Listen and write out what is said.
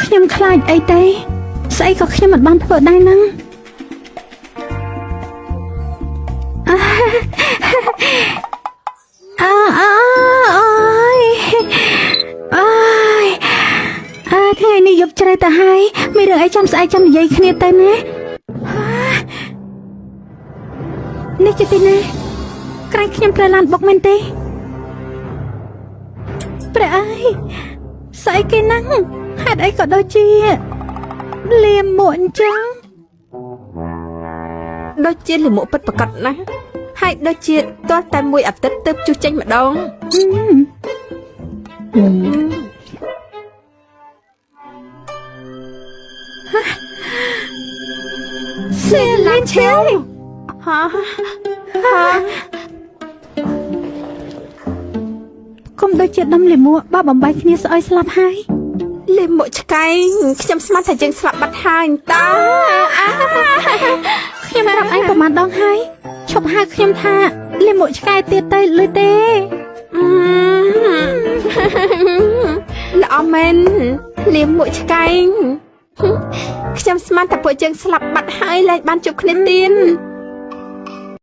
ខ្ញុំខ្លាចអីទេស្អីក៏ខ្ញុំមិនបានធ្វើដែរហ្នឹងថ្ងៃនេះយប់ជ្រៅទៅហើយមានរឿងអីចាំស្អែកចាំនិយាយគ្នាទៅណានេះជាទីណាក្រែងខ្ញុំត្រូវឡានបុកមែនទេព្រះអើយស្អីគេហ្នឹងហេតុអីក៏ដូចជាលាមកអញ្ចឹងដូចជាលាមកពិតប្រកបណាស់ហើយដូចជាទាល់តែមួយអាទិត្យទើបជុះចេញម្ដងសេឡាឈើហាគុំដូចជាដុំលាមកបបំបីគ្នាស្អុយស្លាប់ហើយលាមកឆ្កែខ្ញុំស្មានថាយើងស្លាប់បាត់ហើយតើខ្ញុំប្រាប់អញប្រហែលដងហើយឈប់ហៅខ្ញុំថាលាមកឆ្កែទៀតទៅលឺទេល្អមែនលាមកឆ្កែខ្ញុំស្មានថាពួកយើងស្លាប់បាត់ហើយលែងបានជួបគ្នាទៀត